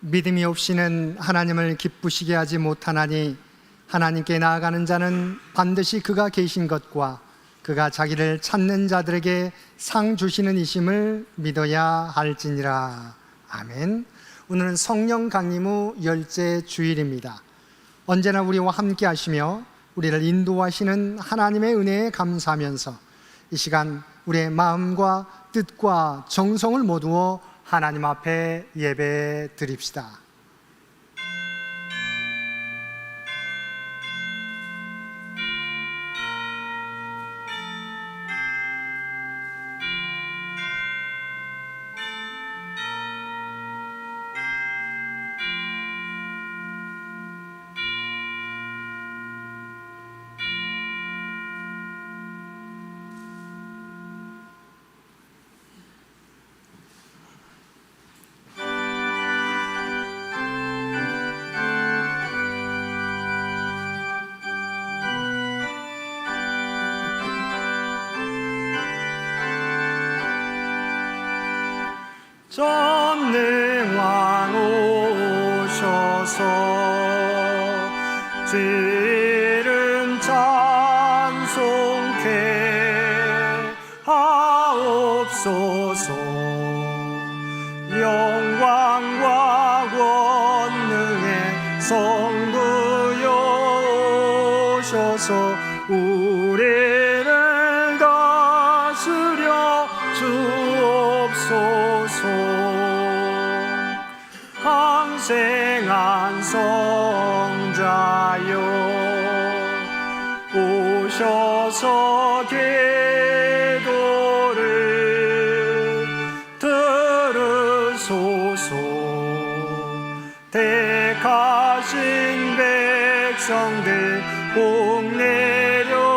믿음이 없이는 하나님을 기쁘시게 하지 못하나니 하나님께 나아가는 자는 반드시 그가 계신 것과 그가 자기를 찾는 자들에게 상 주시는 이심을 믿어야 할지니라. 아멘. 오늘은 성령 강림 후 10째 주일입니다. 언제나 우리와 함께 하시며 우리를 인도하시는 하나님의 은혜에 감사하면서 이 시간 우리의 마음과 뜻과 정성을 모두어 하나님 앞에 예배 드립시다. 전능왕 오셔서 주를 찬송케 하옵소서. 영광과 권능의 성부여 오셔서 우리를 다스려 주옵소서. 항생한 성자여 오셔서 기도를 들으소서. 택하신 백성들 복 내려주시고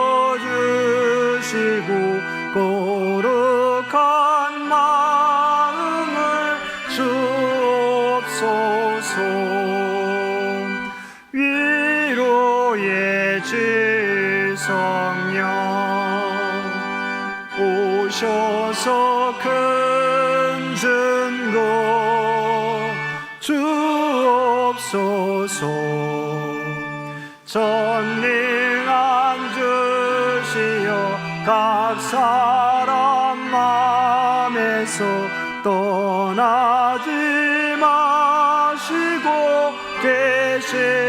거룩한 마음을 주옵소서. 위로의 질성령 오셔서 큰 증거 주옵소서. 전능한 주시여 각 사람 마음에서 떠나지 마시고 계십소서.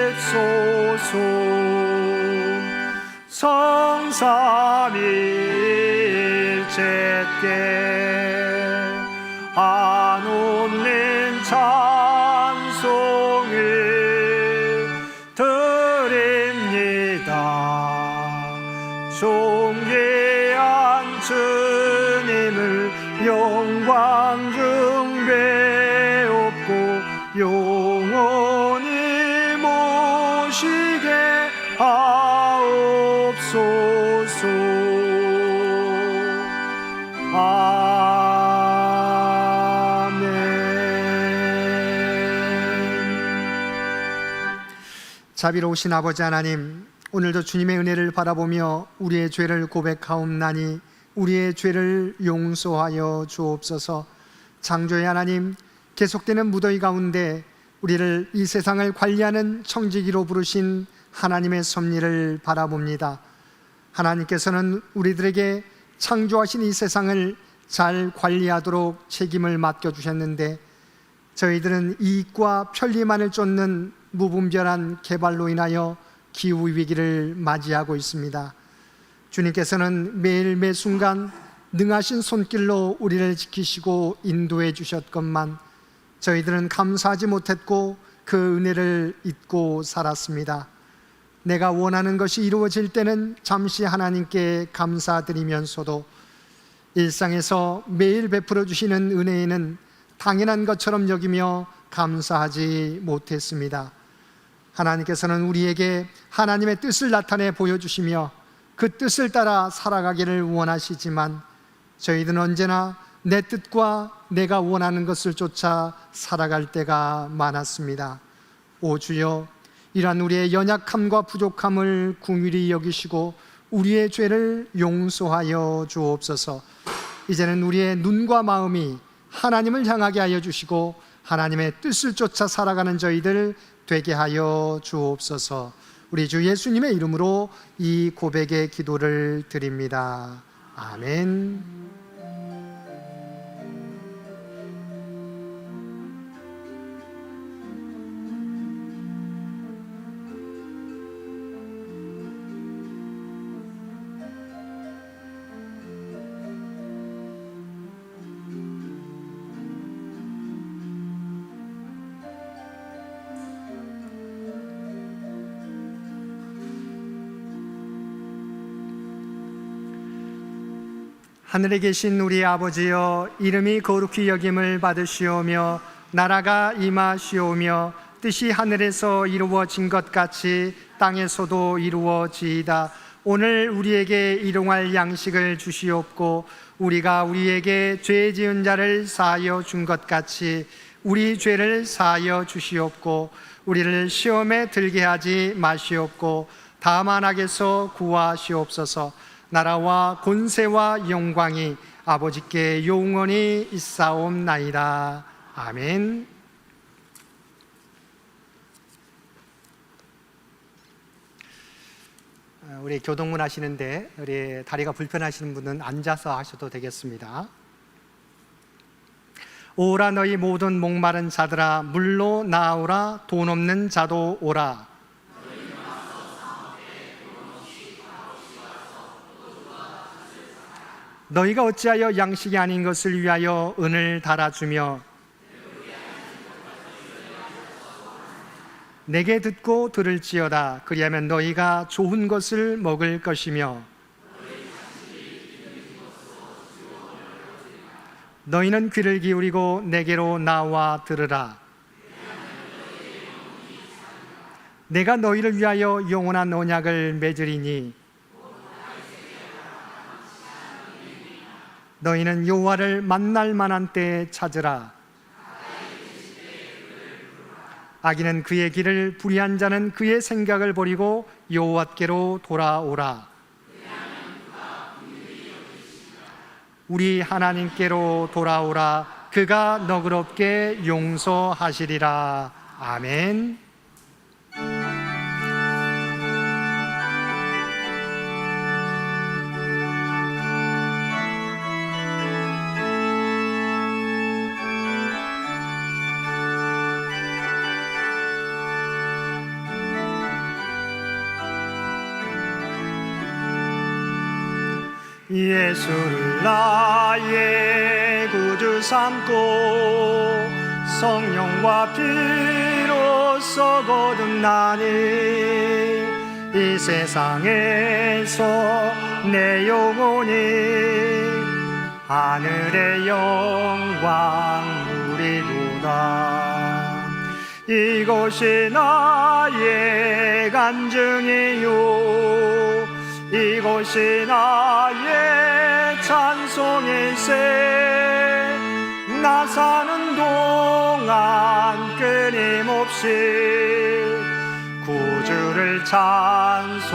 성삼일체께 한없는 찬송을 드립니다. 존귀한 주님을 영광 중배옵고 영원히 모시게 하옵소서. 아멘. 자비로우신 아버지 하나님, 오늘도 주님의 은혜를 바라보며 우리의 죄를 고백하옵나니 우리의 죄를 용서하여 주옵소서. 창조의 하나님, 계속되는 무더위 가운데 우리를 이 세상을 관리하는 청지기로 부르신 하나님의 섭리를 바라봅니다. 하나님께서는 우리들에게 창조하신 이 세상을 잘 관리하도록 책임을 맡겨주셨는데 저희들은 이익과 편리만을 쫓는 무분별한 개발로 인하여 기후위기를 맞이하고 있습니다. 주님께서는 매일 매순간 능하신 손길로 우리를 지키시고 인도해 주셨건만 저희들은 감사하지 못했고 그 은혜를 잊고 살았습니다. 내가 원하는 것이 이루어질 때는 잠시 하나님께 감사드리면서도 일상에서 매일 베풀어 주시는 은혜에는 당연한 것처럼 여기며 감사하지 못했습니다. 하나님께서는 우리에게 하나님의 뜻을 나타내 보여주시며 그 뜻을 따라 살아가기를 원하시지만 저희들은 언제나 내 뜻과 내가 원하는 것을 쫓아 살아갈 때가 많았습니다. 오 주여, 이러한 우리의 연약함과 부족함을 긍휼히 여기시고 우리의 죄를 용서하여 주옵소서. 이제는 우리의 눈과 마음이 하나님을 향하게 하여 주시고 하나님의 뜻을 쫓아 살아가는 저희들 되게 하여 주옵소서. 우리 주 예수님의 이름으로 이 고백의 기도를 드립니다. 아멘. 하늘에 계신 우리 아버지여, 이름이 거룩히 여김을 받으시오며 나라가 임하시오며 뜻이 하늘에서 이루어진 것 같이 땅에서도 이루어지이다. 오늘 우리에게 일용할 양식을 주시옵고 우리가 우리에게 죄 지은 자를 사하여 준 것 같이 우리 죄를 사하여 주시옵고 우리를 시험에 들게 하지 마시옵고 다만 악에서 구하시옵소서. 나라와 권세와 영광이 아버지께 영원히 있사옵나이다. 아멘. 우리 교동문 하시는데 우리 다리가 불편하시는 분은 앉아서 하셔도 되겠습니다. 오라 너희 모든 목마른 자들아 물로 나오라 돈 없는 자도 오라. 너희가 어찌하여 양식이 아닌 것을 위하여 은을 달아주며 내게 듣고 들을지어다. 그리하면 너희가 좋은 것을 먹을 것이며 너희는 귀를 기울이고 내게로 나와 들으라. 내가 너희를 위하여 영원한 언약을 맺으리니 너희는 여호와를 만날 만한 때에 찾으라. 악인은 그의 길을, 불의한 자는 그의 생각을 버리고 여호와께로 돌아오라. 우리 하나님께로 돌아오라. 그가 너그럽게 용서하시리라. 아멘. 예수를 나의 구주 삼고 성령과 피로써 거듭나니 이 세상에서 내 영혼이 하늘의 영광 누리도다. 이것이 나의 간증이요 이것이 나의 찬송일세. 나 사는 동안 끊임없이 구주를 찬송하리로다.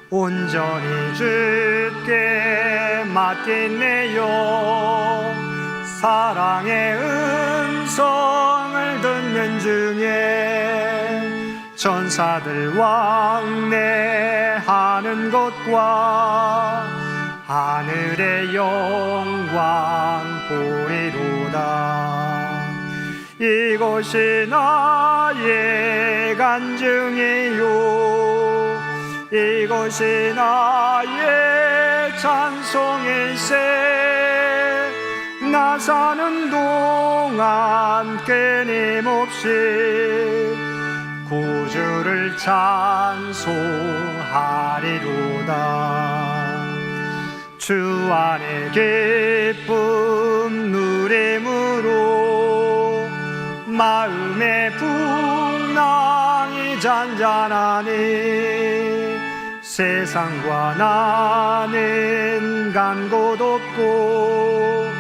온전히 주께 맡기네요. 사랑의 음성을 듣는 중에 천사들 왕래하는 것과 하늘의 영광 보리로다. 이것이 나의 간증이요 이것이 나의 찬송일세. 나 사는 동안 끊임없이 구주를 찬송하리로다. 주 안에 기쁨 누림으로 마음의 풍랑이 잔잔하니 세상과 나는 간 곳 없고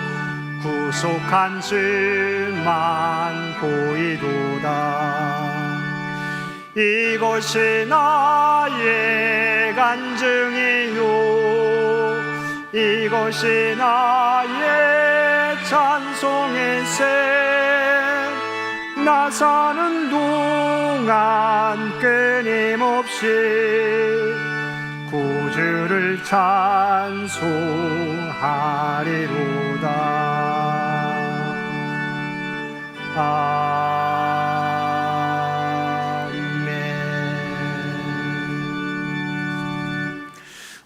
구속한 주만 보이도다. 이것이 나의 간증이요 이것이 나의 찬송의 새 나사는 동안 끊임없이 구주를 찬송하리로다.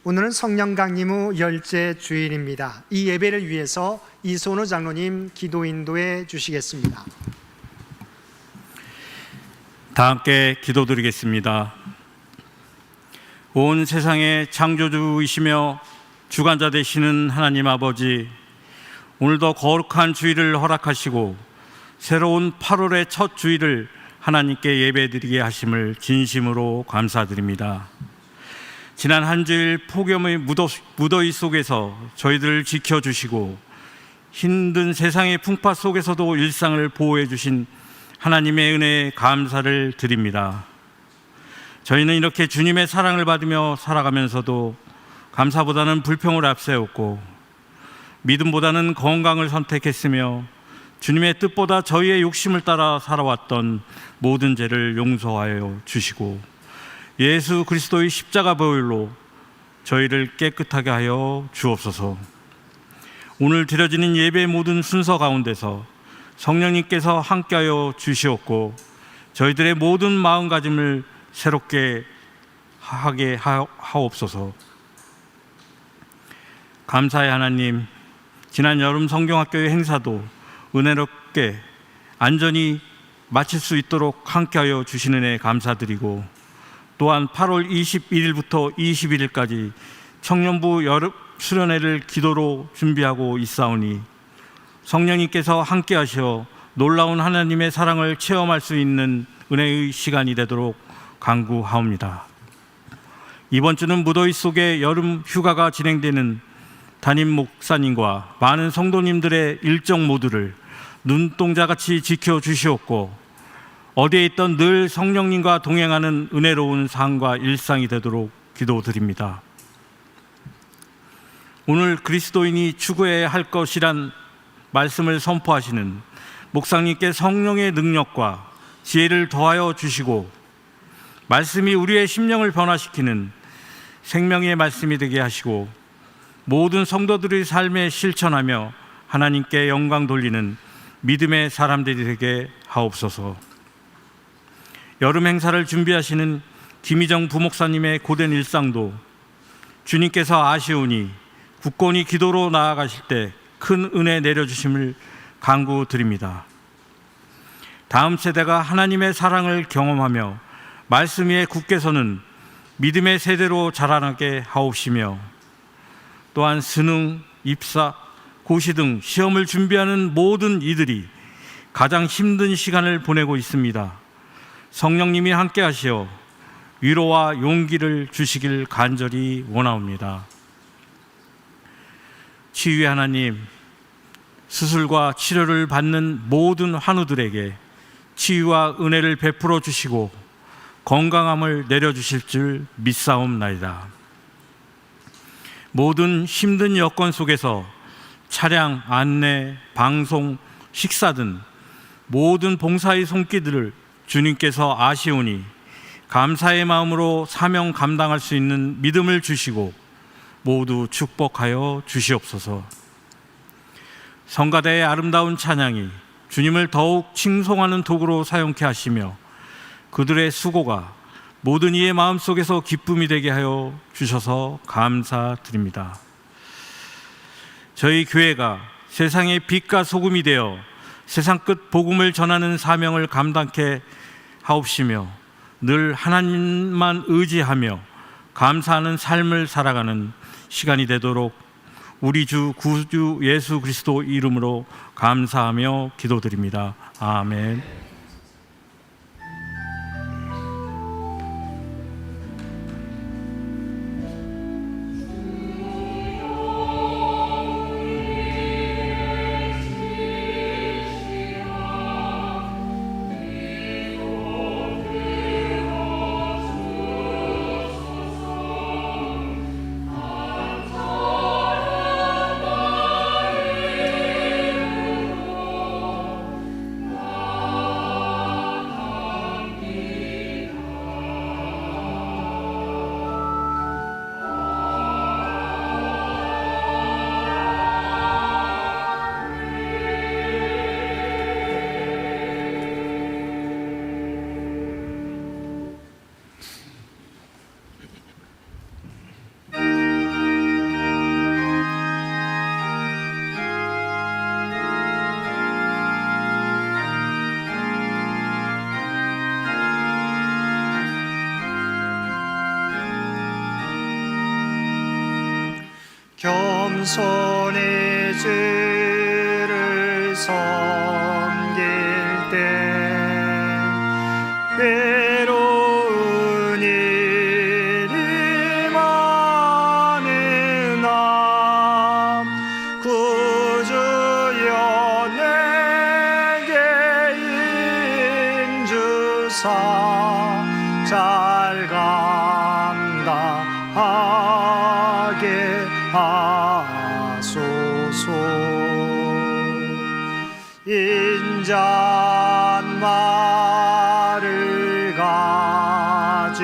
오늘은 성령 강림 후 10째 주일입니다. 이 예배를 위해서 이선호 장로님 기도 인도해 주시겠습니다. 다 함께 기도드리겠습니다. 온 세상의 창조주이시며 주관자 되시는 하나님 아버지, 오늘도 거룩한 주일을 허락하시고 새로운 8월의 첫 주일을 하나님께 예배드리게 하심을 진심으로 감사드립니다. 지난 한 주일 폭염의 무더위 속에서 저희들을 지켜주시고 힘든 세상의 풍파 속에서도 일상을 보호해 주신 하나님의 은혜에 감사를 드립니다. 저희는 이렇게 주님의 사랑을 받으며 살아가면서도 감사보다는 불평을 앞세웠고 믿음보다는 건강을 선택했으며 주님의 뜻보다 저희의 욕심을 따라 살아왔던 모든 죄를 용서하여 주시고 예수 그리스도의 십자가 보혈로 저희를 깨끗하게 하여 주옵소서. 오늘 드려지는 예배 모든 순서 가운데서 성령님께서 함께하여 주시옵고 저희들의 모든 마음가짐을 새롭게 하게 하옵소서. 감사의 하나님, 지난 여름 성경학교의 행사도 은혜롭게 안전히 마칠 수 있도록 함께하여 주시는 은혜 감사드리고 또한 8월 21일부터 21일까지 청년부 여름 수련회를 기도로 준비하고 있사오니 성령님께서 함께 하셔 놀라운 하나님의 사랑을 체험할 수 있는 은혜의 시간이 되도록 간구하옵니다. 이번 주는 무더위 속에 여름 휴가가 진행되는 담임 목사님과 많은 성도님들의 일정 모두를 눈동자같이 지켜주시옵고 어디에 있던 늘 성령님과 동행하는 은혜로운 삶과 일상이 되도록 기도드립니다. 오늘 그리스도인이 추구해야 할 것이란 말씀을 선포하시는 목사님께 성령의 능력과 지혜를 더하여 주시고 말씀이 우리의 심령을 변화시키는 생명의 말씀이 되게 하시고 모든 성도들의 삶에 실천하며 하나님께 영광 돌리는 믿음의 사람들이 되게 하옵소서. 여름 행사를 준비하시는 김희정 부목사님의 고된 일상도 주님께서 아시오니 굳건히 기도로 나아가실 때 큰 은혜 내려주심을 간구드립니다. 다음 세대가 하나님의 사랑을 경험하며 말씀 위에 굳게 서는 믿음의 세대로 자라나게 하옵시며 또한 수능, 입사, 고시 등 시험을 준비하는 모든 이들이 가장 힘든 시간을 보내고 있습니다. 성령님이 함께 하시어 위로와 용기를 주시길 간절히 원하옵니다. 치유의 하나님, 수술과 치료를 받는 모든 환우들에게 치유와 은혜를 베풀어 주시고 건강함을 내려주실 줄 믿사옵나이다. 모든 힘든 여건 속에서 차량, 안내, 방송, 식사 등 모든 봉사의 손길들을 주님께서 아시오니 감사의 마음으로 사명 감당할 수 있는 믿음을 주시고 모두 축복하여 주시옵소서. 성가대의 아름다운 찬양이 주님을 더욱 칭송하는 도구로 사용케 하시며 그들의 수고가 모든 이의 마음속에서 기쁨이 되게 하여 주셔서 감사드립니다. 저희 교회가 세상의 빛과 소금이 되어 세상 끝 복음을 전하는 사명을 감당케 하옵시며 늘 하나님만 의지하며 감사하는 삶을 살아가는 시간이 되도록 우리 주 구주 예수 그리스도 이름으로 감사하며 기도드립니다. 아멘. 겸손히 주를 섬길 때 괴로운 일이 많으나 구주여 내게 인주사 잘 감당하게 하소서. 인자말을 가지고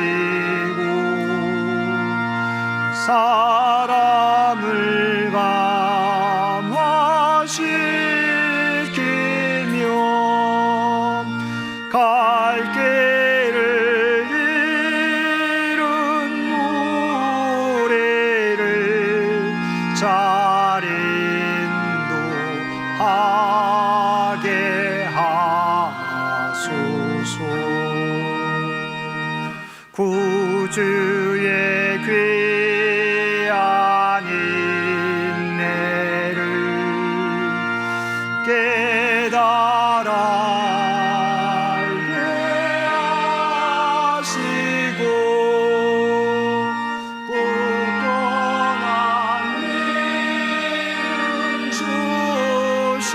사람을 감화시키며 갈 길을 잃은 무리를 잘 인도하게 하소서. 구주의 귀한 인내를 깨달아 알게 하시고 굳건한 믿음 주셔서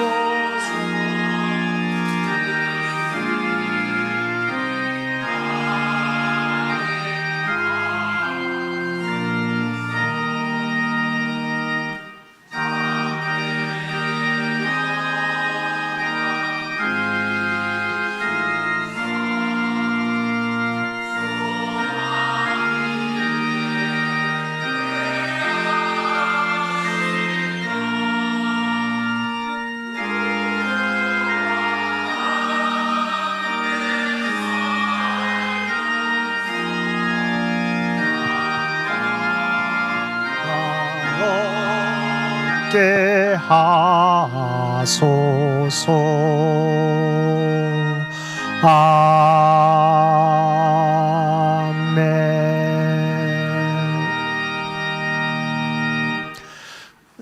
얻게 하소서. 아멘.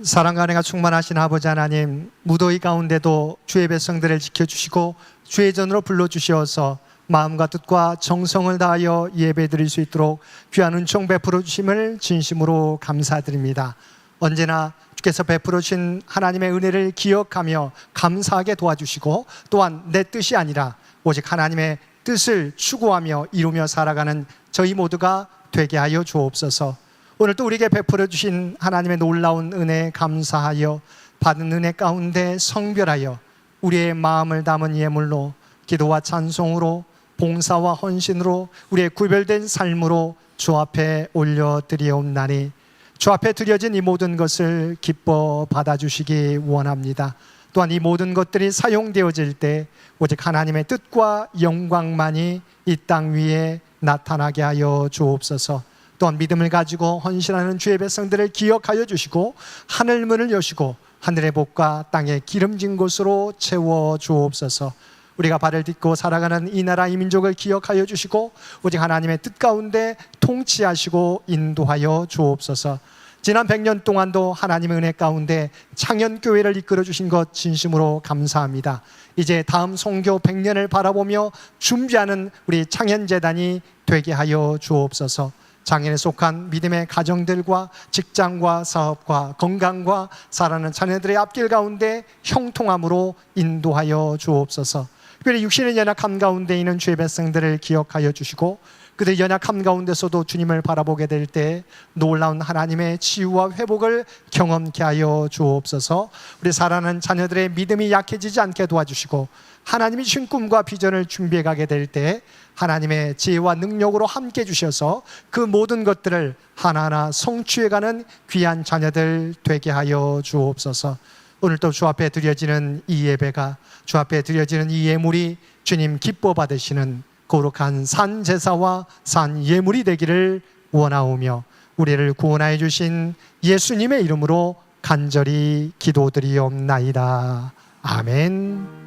사랑과 은혜가 충만하신 아버지 하나님, 무더위 가운데도 주의 백성들을 지켜주시고 주의 전으로 불러주시어서 마음과 뜻과 정성을 다하여 예배드릴 수 있도록 귀한 은총 베풀어 주심을 진심으로 감사드립니다. 언제나 주께서 베풀어 주신 하나님의 은혜를 기억하며 감사하게 도와주시고, 또한 내 뜻이 아니라 오직 하나님의 뜻을 추구하며 이루며 살아가는 저희 모두가 되게 하여 주옵소서. 오늘 또 우리에게 베풀어 주신 하나님의 놀라운 은혜에 감사하여 받은 은혜 가운데 성별하여 우리의 마음을 담은 예물로 기도와 찬송으로 봉사와 헌신으로 우리의 구별된 삶으로 주 앞에 올려드리옵나니 주 앞에 드려진 이 모든 것을 기뻐 받아주시기 원합니다. 또한 이 모든 것들이 사용되어질 때 오직 하나님의 뜻과 영광만이 이 땅 위에 나타나게 하여 주옵소서. 또한 믿음을 가지고 헌신하는 주의 백성들을 기억하여 주시고 하늘 문을 여시고 하늘의 복과 땅의 기름진 곳으로 채워 주옵소서. 우리가 발을 딛고 살아가는 이 나라 이 민족을 기억하여 주시고 오직 하나님의 뜻 가운데 통치하시고 인도하여 주옵소서. 지난 100년 동안도 하나님의 은혜 가운데 창현교회를 이끌어 주신 것 진심으로 감사합니다. 이제 다음 선교 100년을 바라보며 준비하는 우리 창현재단이 되게 하여 주옵소서. 장애에 속한 믿음의 가정들과 직장과 사업과 건강과 살아가는 자녀들의 앞길 가운데 형통함으로 인도하여 주옵소서. 특별히 육신의 연약함 가운데 있는 주의 백성들을 기억하여 주시고 그들의 연약함 가운데서도 주님을 바라보게 될 때 놀라운 하나님의 치유와 회복을 경험케 하여 주옵소서. 우리 살아가는 자녀들의 믿음이 약해지지 않게 도와주시고 하나님이 주신 꿈과 비전을 준비해 가게 될 때 하나님의 지혜와 능력으로 함께 주셔서 그 모든 것들을 하나하나 성취해가는 귀한 자녀들 되게 하여 주옵소서. 오늘도 주 앞에 드려지는 이 예배가, 주 앞에 드려지는 이 예물이 주님 기뻐 받으시는 거룩한 산 제사와 산 예물이 되기를 원하오며 우리를 구원하여 주신 예수님의 이름으로 간절히 기도드리옵나이다. 아멘.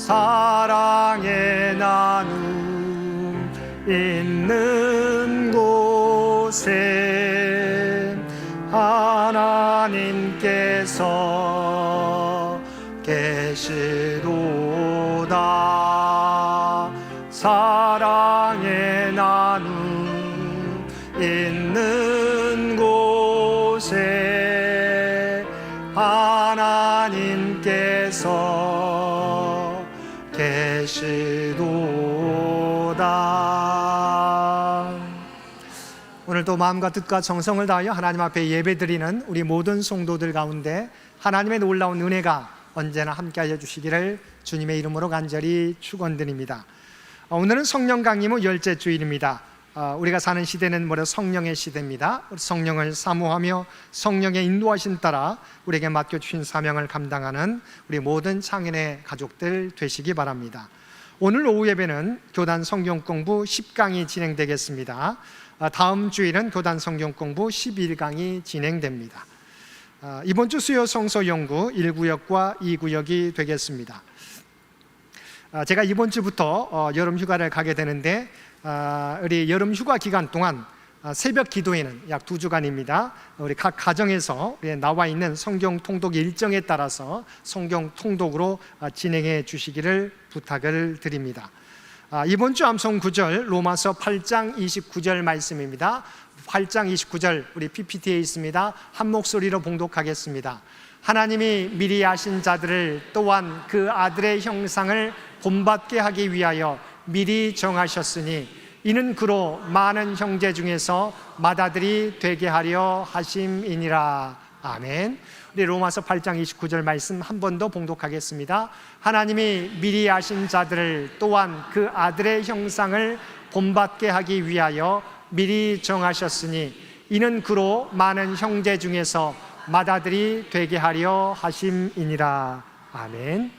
사랑의 나눔 있는 곳에 하나님께서 계시도다. 사랑의 나눔 있는 곳에 하나님께서 계시도다. 오늘도 마음과 뜻과 정성을 다하여 하나님 앞에 예배드리는 우리 모든 성도들 가운데 하나님의 놀라운 은혜가 언제나 함께하여 주시기를 주님의 이름으로 간절히 축원드립니다. 오늘은 성령 강림 후 10째 주일입니다. 우리가 사는 시대는 뭐래 성령의 시대입니다. 성령을 사모하며 성령의 인도하심 따라 우리에게 맡겨주신 사명을 감당하는 우리 모든 창인의 가족들 되시기 바랍니다. 오늘 오후 예배는 교단 성경 공부 10강이 진행되겠습니다. 다음 주일은 교단 성경 공부 11강이 진행됩니다. 이번 주 수요 성서 연구 1구역과 2구역이 되겠습니다. 제가 이번 주부터 여름 휴가를 가게 되는데 우리 여름 휴가 기간 동안 새벽 기도회는 약 2주간입니다. 우리 각 가정에서 나와 있는 성경 통독 일정에 따라서 성경 통독으로 진행해 주시기를 부탁을 드립니다. 이번 주 암송 구절 로마서 8장 29절 말씀입니다. 8장 29절 우리 PPT에 있습니다. 한 목소리로 봉독하겠습니다. 하나님이 미리 아신 자들을 또한 그 아들의 형상을 본받게 하기 위하여 미리 정하셨으니 이는 그로 많은 형제 중에서 맏아들이 되게 하려 하심이니라. 아멘. 우리 로마서 8장 29절 말씀 한 번 더 봉독하겠습니다. 하나님이 미리 아신 자들을 또한 그 아들의 형상을 본받게 하기 위하여 미리 정하셨으니 이는 그로 많은 형제 중에서 맏아들이 되게 하려 하심이니라. 아멘.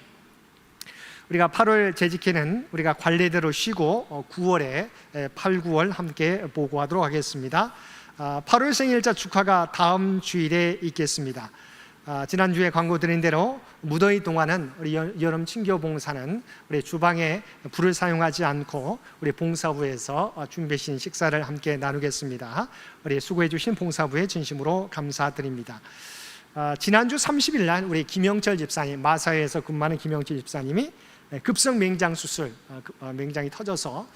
우리가 8월 재직회는 우리가 관례대로 쉬고 9월에 8, 9월 함께 보고하도록 하겠습니다. 8월 생일자 축하가 다음 주일에 있겠습니다. 지난주에 광고 드린 대로 무더위 동안은 우리 여름 친교 봉사는 우리 주방에 불을 사용하지 않고 우리 봉사부에서 준비하신 식사를 함께 나누겠습니다. 우리 수고해 주신 봉사부에 진심으로 감사드립니다. 지난주 30일 날 우리 김영철 집사님, 마사회에서 근무하는 김영철 집사님이 급성 맹장 수술, 맹장이 터져서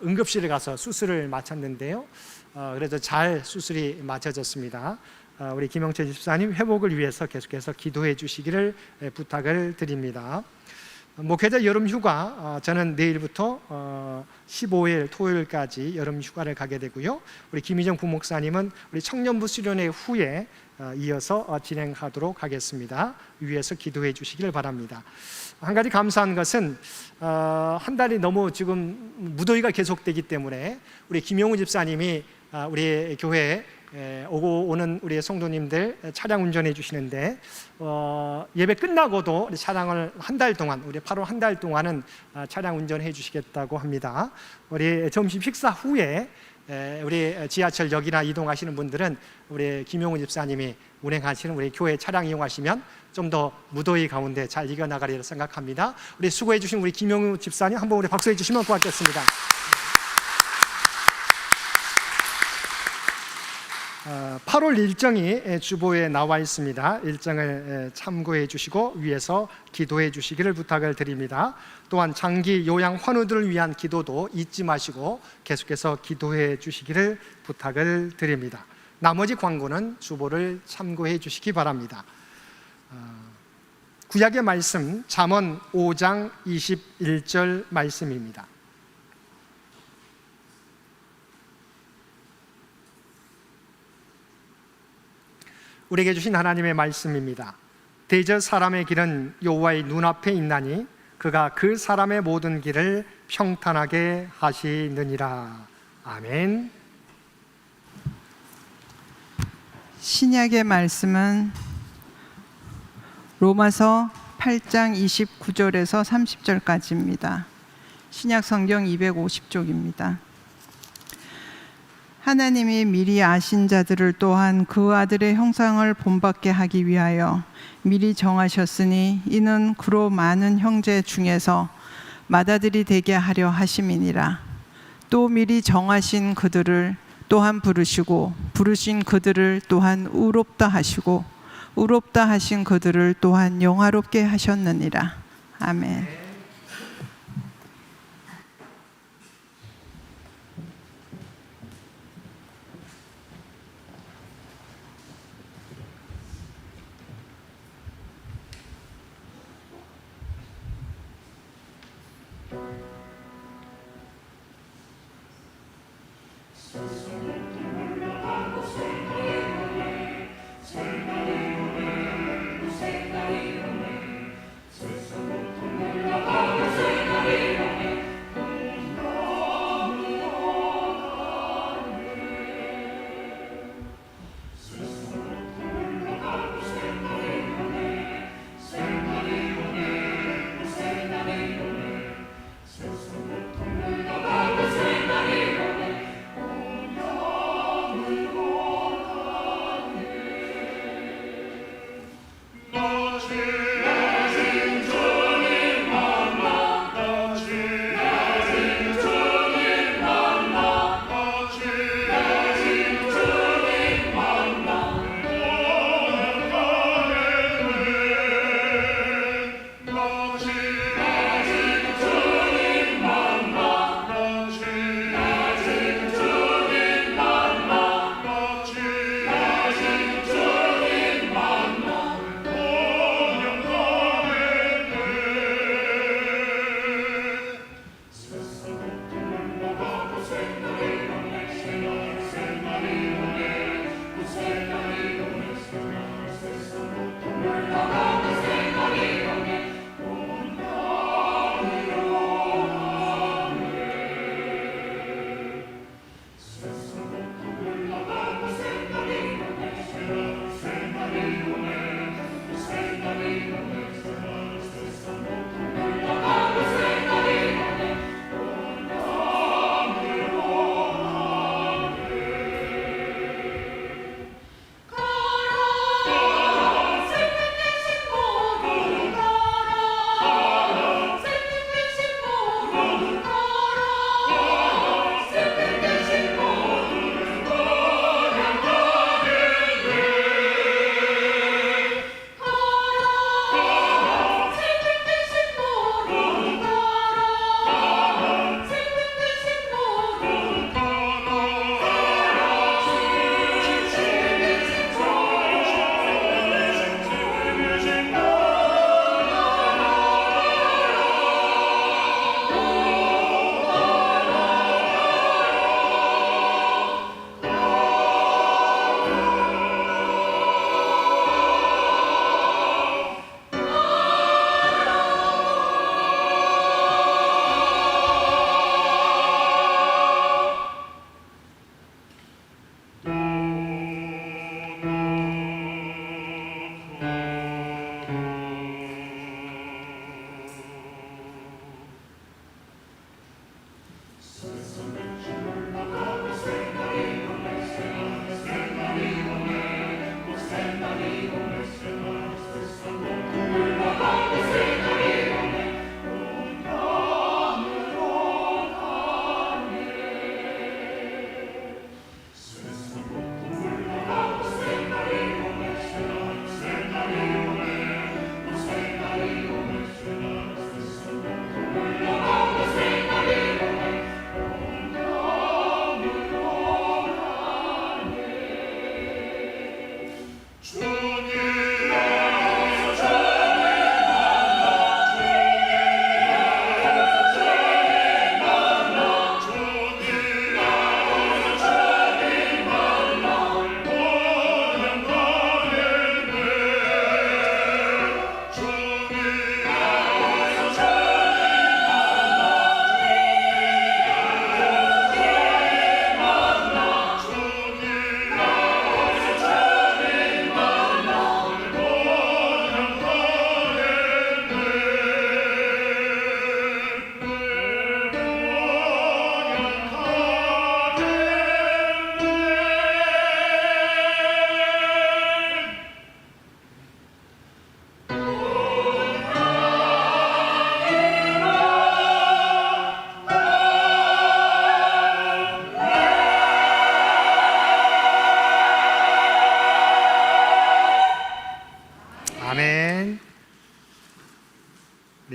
응급실에 가서 수술을 마쳤는데요. 그래서 잘 수술이 마쳐졌습니다. 우리 김영철 집사님 회복을 위해서 계속해서 기도해 주시기를 부탁을 드립니다. 목회자 여름 휴가, 저는 내일부터 15일 토요일까지 여름 휴가를 가게 되고요. 우리 김희정 부목사님은 우리 청년부 수련회 후에 이어서 진행하도록 하겠습니다. 위에서 기도해 주시기를 바랍니다. 한 가지 감사한 것은 한 달이 너무 지금 무더위가 계속되기 때문에 우리 김용우 집사님이 우리 교회에 오고 오는 우리 성도님들 차량 운전해 주시는데 예배 끝나고도 우리 차량을 한 달 동안, 우리 8월 한 달 동안은 차량 운전해 주시겠다고 합니다. 우리 점심 식사 후에 우리 지하철역이나 이동하시는 분들은 우리 김용우 집사님이 운행하시는 우리 교회 차량 이용하시면 좀 더 무더위 가운데 잘 이겨나가리라 생각합니다. 우리 수고해 주신 우리 김용우 집사님 한번 우리 박수해 주시면 고맙겠습니다. 8월 일정이 주보에 나와 있습니다. 일정을 참고해 주시고 위에서 기도해 주시기를 부탁을 드립니다. 또한 장기 요양 환우들을 위한 기도도 잊지 마시고 계속해서 기도해 주시기를 부탁을 드립니다. 나머지 광고는 주보를 참고해 주시기 바랍니다. 구약의 말씀 잠언 5장 21절 말씀입니다. 우리에게 주신 하나님의 말씀입니다. 대저 사람의 길은 여호와의 눈앞에 있나니 그가 그 사람의 모든 길을 평탄하게 하시느니라. 아멘. 신약의 말씀은 로마서 8장 29절에서 30절까지입니다. 신약 성경 250쪽입니다. 하나님이 미리 아신 자들을 또한 그 아들의 형상을 본받게 하기 위하여 미리 정하셨으니 이는 그로 많은 형제 중에서 맏아들이 되게 하려 하심이니라. 또 미리 정하신 그들을 또한 부르시고 부르신 그들을 또한 의롭다 하시고 의롭다 하신 그들을 또한 영화롭게 하셨느니라. 아멘.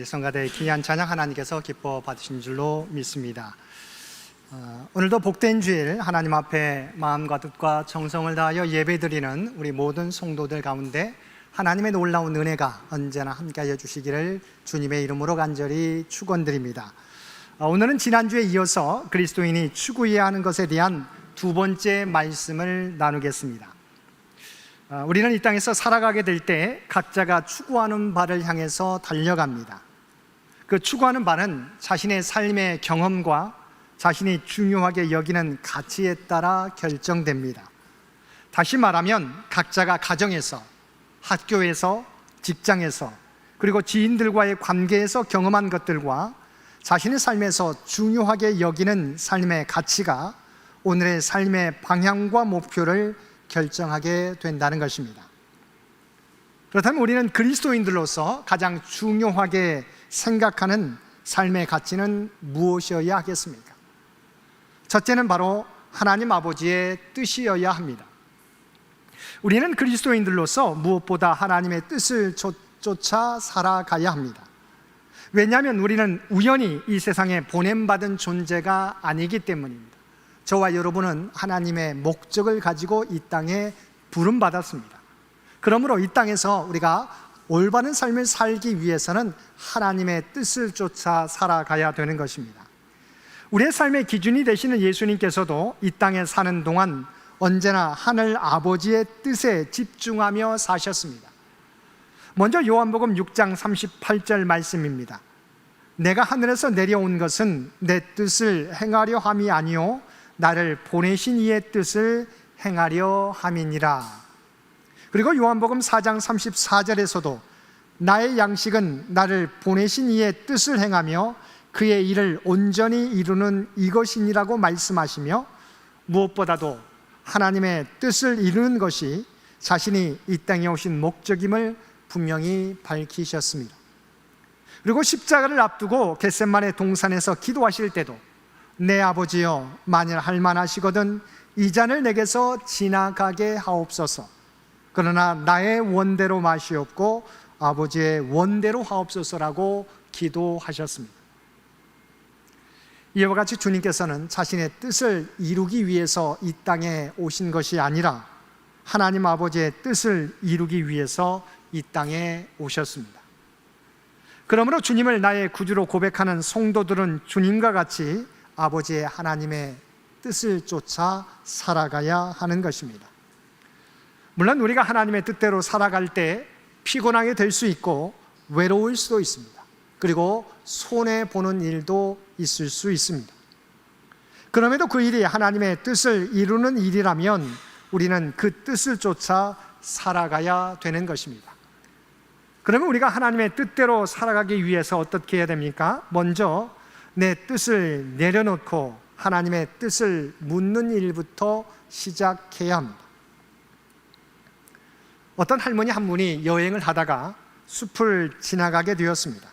우리 성가대의 귀한 찬양 하나님께서 기뻐 받으신 줄로 믿습니다. 오늘도 복된 주일 하나님 앞에 마음과 뜻과 정성을 다하여 예배드리는 우리 모든 성도들 가운데 하나님의 놀라운 은혜가 언제나 함께하여 주시기를 주님의 이름으로 간절히 축원드립니다. 오늘은 지난주에 이어서 그리스도인이 추구해야 하는 것에 대한 두 번째 말씀을 나누겠습니다. 우리는 이 땅에서 살아가게 될 때 각자가 추구하는 바를 향해서 달려갑니다. 그 추구하는 바는 자신의 삶의 경험과 자신이 중요하게 여기는 가치에 따라 결정됩니다. 다시 말하면 각자가 가정에서, 학교에서, 직장에서, 그리고 지인들과의 관계에서 경험한 것들과 자신의 삶에서 중요하게 여기는 삶의 가치가 오늘의 삶의 방향과 목표를 결정하게 된다는 것입니다. 그렇다면 우리는 그리스도인들로서 가장 중요하게 생각하는 삶의 가치는 무엇이어야 하겠습니까? 첫째는 바로 하나님 아버지의 뜻이어야 합니다. 우리는 그리스도인들로서 무엇보다 하나님의 뜻을 쫓아 살아가야 합니다. 왜냐하면 우리는 우연히 이 세상에 보냄받은 존재가 아니기 때문입니다. 저와 여러분은 하나님의 목적을 가지고 이 땅에 부름받았습니다. 그러므로 이 땅에서 우리가 올바른 삶을 살기 위해서는 하나님의 뜻을 쫓아 살아가야 되는 것입니다. 우리의 삶의 기준이 되시는 예수님께서도 이 땅에 사는 동안 언제나 하늘 아버지의 뜻에 집중하며 사셨습니다. 먼저 요한복음 6장 38절 말씀입니다. 내가 하늘에서 내려온 것은 내 뜻을 행하려 함이 아니요 나를 보내신 이의 뜻을 행하려 함이니라. 그리고 요한복음 4장 34절에서도 나의 양식은 나를 보내신 이의 뜻을 행하며 그의 일을 온전히 이루는 이것이니라고 말씀하시며 무엇보다도 하나님의 뜻을 이루는 것이 자신이 이 땅에 오신 목적임을 분명히 밝히셨습니다. 그리고 십자가를 앞두고 겟세마네 동산에서 기도하실 때도 내 아버지여 만일 할만하시거든 이 잔을 내게서 지나가게 하옵소서. 그러나 나의 원대로 마시옵고 아버지의 원대로 하옵소서라고 기도하셨습니다. 이와 같이 주님께서는 자신의 뜻을 이루기 위해서 이 땅에 오신 것이 아니라 하나님 아버지의 뜻을 이루기 위해서 이 땅에 오셨습니다. 그러므로 주님을 나의 구주로 고백하는 성도들은 주님과 같이 아버지의 하나님의 뜻을 쫓아 살아가야 하는 것입니다. 물론 우리가 하나님의 뜻대로 살아갈 때 피곤하게 될 수 있고 외로울 수도 있습니다. 그리고 손해보는 일도 있을 수 있습니다. 그럼에도 그 일이 하나님의 뜻을 이루는 일이라면 우리는 그 뜻을 쫓아 살아가야 되는 것입니다. 그러면 우리가 하나님의 뜻대로 살아가기 위해서 어떻게 해야 됩니까? 먼저 내 뜻을 내려놓고 하나님의 뜻을 묻는 일부터 시작해야 합니다. 어떤 할머니 한 분이 여행을 하다가 숲을 지나가게 되었습니다.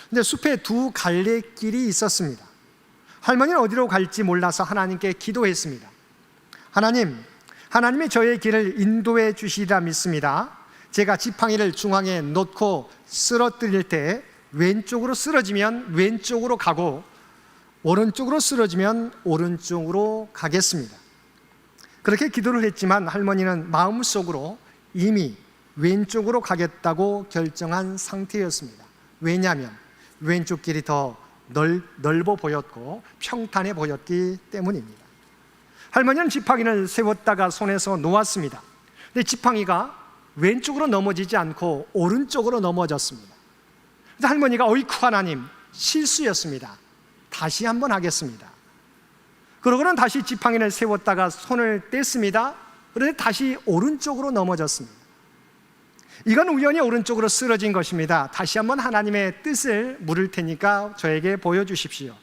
근데 숲에 두 갈래길이 있었습니다. 할머니는 어디로 갈지 몰라서 하나님께 기도했습니다. 하나님이 저의 길을 인도해 주시리라 믿습니다. 제가 지팡이를 중앙에 놓고 쓰러뜨릴 때 왼쪽으로 쓰러지면 왼쪽으로 가고 오른쪽으로 쓰러지면 오른쪽으로 가겠습니다. 그렇게 기도를 했지만 할머니는 마음속으로 이미 왼쪽으로 가겠다고 결정한 상태였습니다. 왜냐하면 왼쪽 길이 더 넓어 보였고 평탄해 보였기 때문입니다. 할머니는 지팡이를 세웠다가 손에서 놓았습니다. 근데 지팡이가 왼쪽으로 넘어지지 않고 오른쪽으로 넘어졌습니다. 그래서 할머니가 어이쿠 하나님 실수였습니다. 다시 한번 하겠습니다. 그러고는 다시 지팡이를 세웠다가 손을 뗐습니다. 그런데 다시 오른쪽으로 넘어졌습니다. 이건 우연히 오른쪽으로 쓰러진 것입니다. 다시 한번 하나님의 뜻을 물을 테니까 저에게 보여주십시오.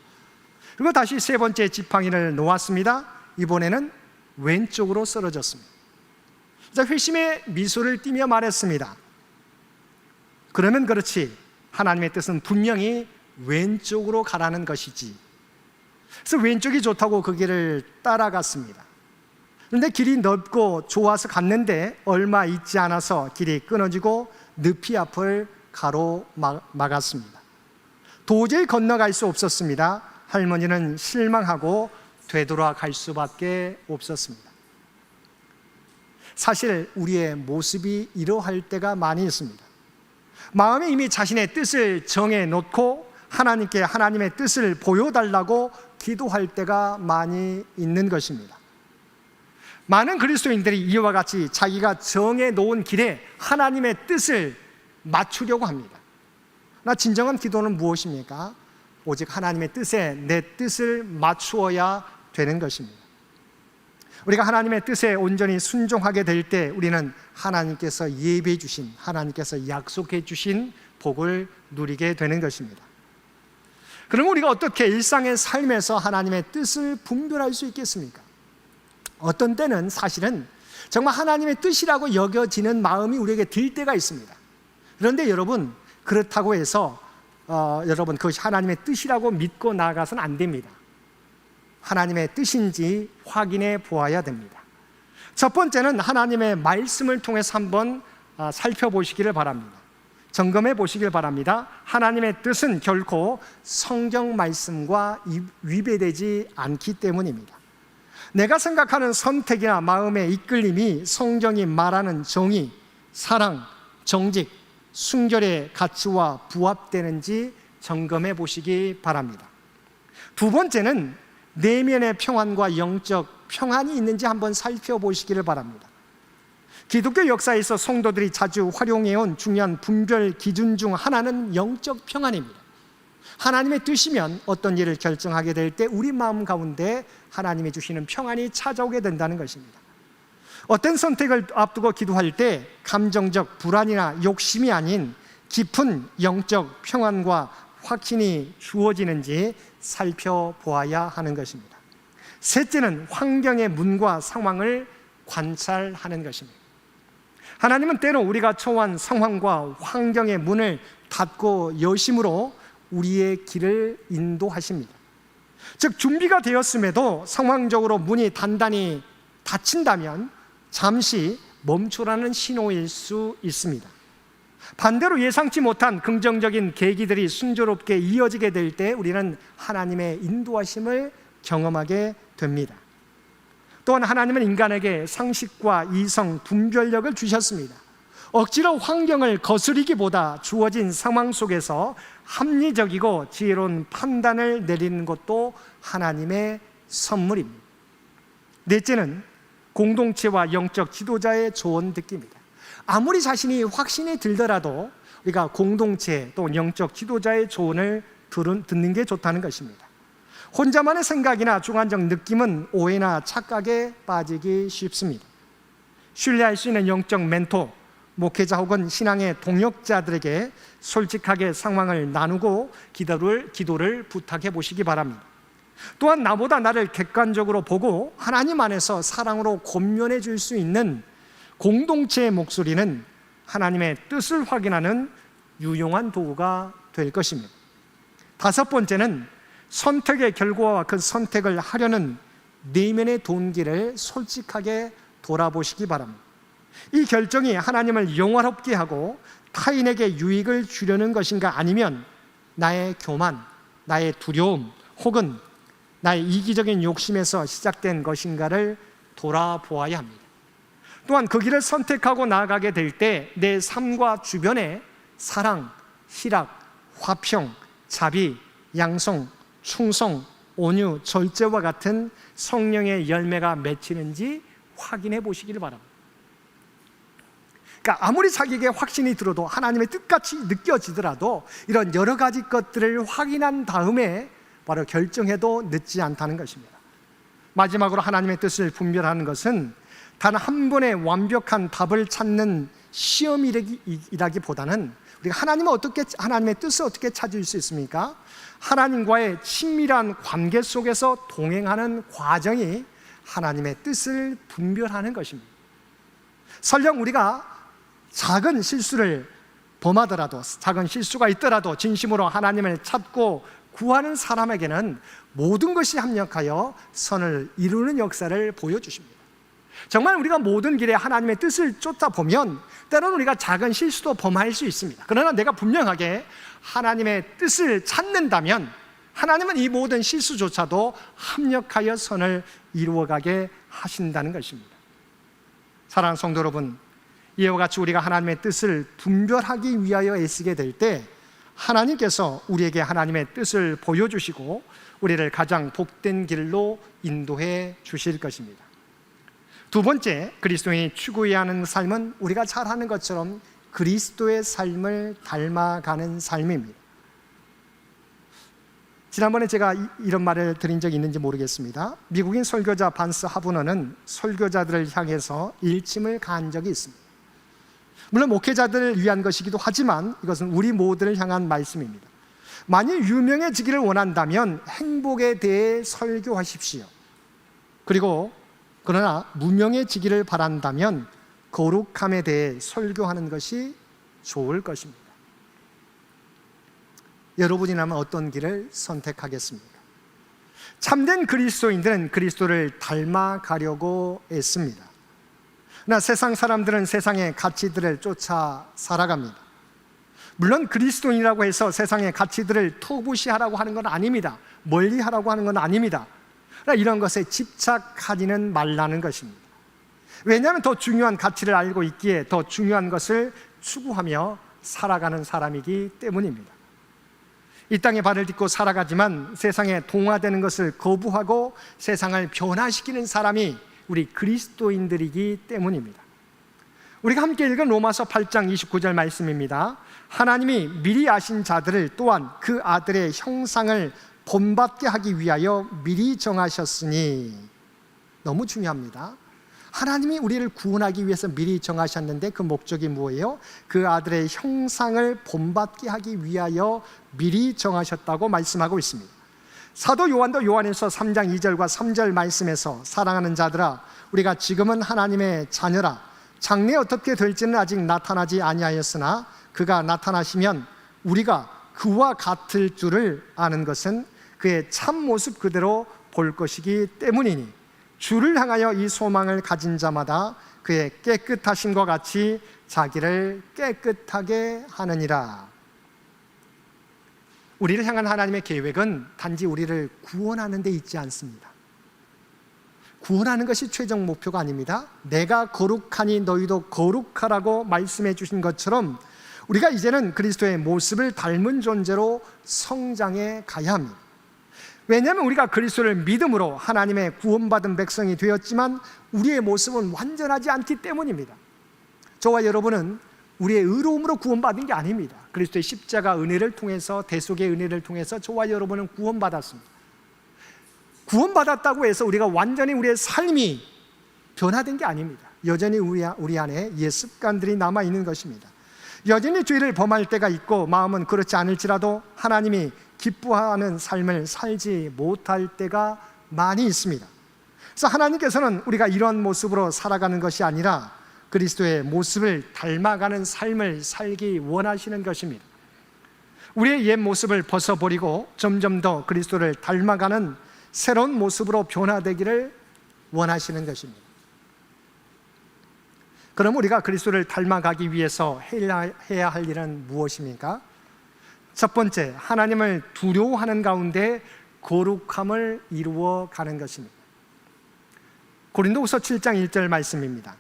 그리고 다시 세 번째 지팡이를 놓았습니다. 이번에는 왼쪽으로 쓰러졌습니다. 회심의 미소를 띠며 말했습니다. 그러면 그렇지, 하나님의 뜻은 분명히 왼쪽으로 가라는 것이지. 그래서 왼쪽이 좋다고 그 길을 따라갔습니다. 그런데 길이 넓고 좋아서 갔는데 얼마 있지 않아서 길이 끊어지고 늪이 앞을 가로막았습니다. 도저히 건너갈 수 없었습니다. 할머니는 실망하고 되돌아갈 수밖에 없었습니다. 사실 우리의 모습이 이러할 때가 많이 있습니다. 마음에 이미 자신의 뜻을 정해놓고 하나님께 하나님의 뜻을 보여달라고 기도할 때가 많이 있는 것입니다. 많은 그리스도인들이 이와 같이 자기가 정해놓은 길에 하나님의 뜻을 맞추려고 합니다. 나 진정한 기도는 무엇입니까? 오직 하나님의 뜻에 내 뜻을 맞추어야 되는 것입니다. 우리가 하나님의 뜻에 온전히 순종하게 될 때 우리는 하나님께서 예비해 주신, 하나님께서 약속해 주신 복을 누리게 되는 것입니다. 그럼 우리가 어떻게 일상의 삶에서 하나님의 뜻을 분별할 수 있겠습니까? 어떤 때는 사실은 정말 하나님의 뜻이라고 여겨지는 마음이 우리에게 들 때가 있습니다. 그런데 여러분, 그렇다고 해서 여러분 그것이 하나님의 뜻이라고 믿고 나아가서는 안 됩니다. 하나님의 뜻인지 확인해 보아야 됩니다. 첫 번째는 하나님의 말씀을 통해서 한번 살펴보시기를 바랍니다. 점검해 보시길 바랍니다. 하나님의 뜻은 결코 성경 말씀과 위배되지 않기 때문입니다. 내가 생각하는 선택이나 마음의 이끌림이 성경이 말하는 정의, 사랑, 정직, 순결의 가치와 부합되는지 점검해 보시기 바랍니다. 두 번째는 내면의 평안과 영적 평안이 있는지 한번 살펴보시기를 바랍니다. 기독교 역사에서 성도들이 자주 활용해온 중요한 분별 기준 중 하나는 영적 평안입니다. 하나님의 뜻이면 어떤 일을 결정하게 될 때 우리 마음 가운데 하나님이 주시는 평안이 찾아오게 된다는 것입니다. 어떤 선택을 앞두고 기도할 때 감정적 불안이나 욕심이 아닌 깊은 영적 평안과 확신이 주어지는지 살펴보아야 하는 것입니다. 셋째는 환경의 문과 상황을 관찰하는 것입니다. 하나님은 때로 우리가 처한 상황과 환경의 문을 닫고 여심으로 우리의 길을 인도하십니다. 즉 준비가 되었음에도 상황적으로 문이 단단히 닫힌다면 잠시 멈추라는 신호일 수 있습니다. 반대로 예상치 못한 긍정적인 계기들이 순조롭게 이어지게 될 때 우리는 하나님의 인도하심을 경험하게 됩니다. 또한 하나님은 인간에게 상식과 이성, 분별력을 주셨습니다. 억지로 환경을 거스르기보다 주어진 상황 속에서 합리적이고 지혜로운 판단을 내리는 것도 하나님의 선물입니다. 넷째는 공동체와 영적 지도자의 조언 듣기입니다. 아무리 자신이 확신이 들더라도 우리가 공동체 또 영적 지도자의 조언을 듣는 게 좋다는 것입니다. 혼자만의 생각이나 주관적 느낌은 오해나 착각에 빠지기 쉽습니다. 신뢰할 수 있는 영적 멘토, 목회자 혹은 신앙의 동역자들에게 솔직하게 상황을 나누고 기도를 부탁해 보시기 바랍니다. 또한 나보다 나를 객관적으로 보고 하나님 안에서 사랑으로 권면해 줄 수 있는 공동체의 목소리는 하나님의 뜻을 확인하는 유용한 도구가 될 것입니다. 다섯 번째는 선택의 결과와 그 선택을 하려는 내면의 동기를 솔직하게 돌아보시기 바랍니다. 이 결정이 하나님을 영화롭게 하고 타인에게 유익을 주려는 것인가 아니면 나의 교만, 나의 두려움 혹은 나의 이기적인 욕심에서 시작된 것인가를 돌아보아야 합니다. 또한 그 길을 선택하고 나아가게 될 때 내 삶과 주변에 사랑, 희락, 화평, 자비, 양성, 충성, 온유, 절제와 같은 성령의 열매가 맺히는지 확인해 보시기를 바랍니다. 그러니까 아무리 자기에게 확신이 들어도 하나님의 뜻같이 느껴지더라도 이런 여러 가지 것들을 확인한 다음에 바로 결정해도 늦지 않다는 것입니다. 마지막으로 하나님의 뜻을 분별하는 것은 단 한 번의 완벽한 답을 찾는 시험이라기보다는 우리가 하나님의 뜻을 어떻게 찾을 수 있습니까? 하나님과의 친밀한 관계 속에서 동행하는 과정이 하나님의 뜻을 분별하는 것입니다. 설령 우리가 작은 실수를 범하더라도, 작은 실수가 있더라도 진심으로 하나님을 찾고 구하는 사람에게는 모든 것이 합력하여 선을 이루는 역사를 보여주십니다. 정말 우리가 모든 길에 하나님의 뜻을 쫓다 보면 때로는 우리가 작은 실수도 범할 수 있습니다. 그러나 내가 분명하게 하나님의 뜻을 찾는다면 하나님은 이 모든 실수조차도 합력하여 선을 이루어가게 하신다는 것입니다. 사랑하는 성도 여러분, 이와 같이 우리가 하나님의 뜻을 분별하기 위하여 애쓰게 될 때 하나님께서 우리에게 하나님의 뜻을 보여주시고 우리를 가장 복된 길로 인도해 주실 것입니다. 두 번째, 그리스도인이 추구해야 하는 삶은 우리가 잘 아는 것처럼 그리스도의 삶을 닮아가는 삶입니다. 지난번에 제가 이런 말을 드린 적이 있는지 모르겠습니다. 미국인 설교자 반스 하브너는 설교자들을 향해서 일침을 가한 적이 있습니다. 물론 목회자들을 위한 것이기도 하지만 이것은 우리 모두를 향한 말씀입니다. 만일 유명해지기를 원한다면 행복에 대해 설교하십시오. 그러나 무명해지기를 바란다면 거룩함에 대해 설교하는 것이 좋을 것입니다. 여러분이라면 어떤 길을 선택하겠습니까? 참된 그리스도인들은 그리스도를 닮아가려고 애씁니다. 그러나 세상 사람들은 세상의 가치들을 쫓아 살아갑니다. 물론 그리스도인이라고 해서 세상의 가치들을 토부시하라고 하는 건 아닙니다. 멀리하라고 하는 건 아닙니다. 그러나 이런 것에 집착하지는 말라는 것입니다. 왜냐하면 더 중요한 가치를 알고 있기에 더 중요한 것을 추구하며 살아가는 사람이기 때문입니다. 이 땅에 발을 딛고 살아가지만 세상에 동화되는 것을 거부하고 세상을 변화시키는 사람이 우리 그리스도인들이기 때문입니다. 우리가 함께 읽은 로마서 8장 29절 말씀입니다. 하나님이 미리 아신 자들을 또한 그 아들의 형상을 본받게 하기 위하여 미리 정하셨으니. 너무 중요합니다. 하나님이 우리를 구원하기 위해서 미리 정하셨는데 그 목적이 뭐예요? 그 아들의 형상을 본받게 하기 위하여 미리 정하셨다고 말씀하고 있습니다. 사도 요한도 요한에서 3장 2절과 3절 말씀에서 사랑하는 자들아 우리가 지금은 하나님의 자녀라 장래 어떻게 될지는 아직 나타나지 아니하였으나 그가 나타나시면 우리가 그와 같을 줄을 아는 것은 그의 참 모습 그대로 볼 것이기 때문이니 주를 향하여 이 소망을 가진 자마다 그의 깨끗하심과 같이 자기를 깨끗하게 하느니라. 우리를 향한 하나님의 계획은 단지 우리를 구원하는 데 있지 않습니다. 구원하는 것이 최종 목표가 아닙니다. 내가 거룩하니 너희도 거룩하라고 말씀해 주신 것처럼 우리가 이제는 그리스도의 모습을 닮은 존재로 성장해 가야 합니다. 왜냐하면 우리가 그리스도를 믿음으로 하나님의 구원받은 백성이 되었지만 우리의 모습은 완전하지 않기 때문입니다. 저와 여러분은 우리의 의로움으로 구원받은 게 아닙니다. 그리스도의 십자가 은혜를 통해서 대속의 은혜를 통해서 저와 여러분은 구원받았습니다. 구원받았다고 해서 우리가 완전히 우리의 삶이 변화된 게 아닙니다. 여전히 우리 안에 옛 습관들이 남아있는 것입니다. 여전히 죄를 범할 때가 있고 마음은 그렇지 않을지라도 하나님이 기뻐하는 삶을 살지 못할 때가 많이 있습니다. 그래서 하나님께서는 우리가 이런 모습으로 살아가는 것이 아니라 그리스도의 모습을 닮아가는 삶을 살기 원하시는 것입니다. 우리의 옛 모습을 벗어버리고 점점 더 그리스도를 닮아가는 새로운 모습으로 변화되기를 원하시는 것입니다. 그럼 우리가 그리스도를 닮아가기 위해서 해야 할 일은 무엇입니까? 첫 번째, 하나님을 두려워하는 가운데 거룩함을 이루어 가는 것입니다. 고린도후서 7장 1절 말씀입니다.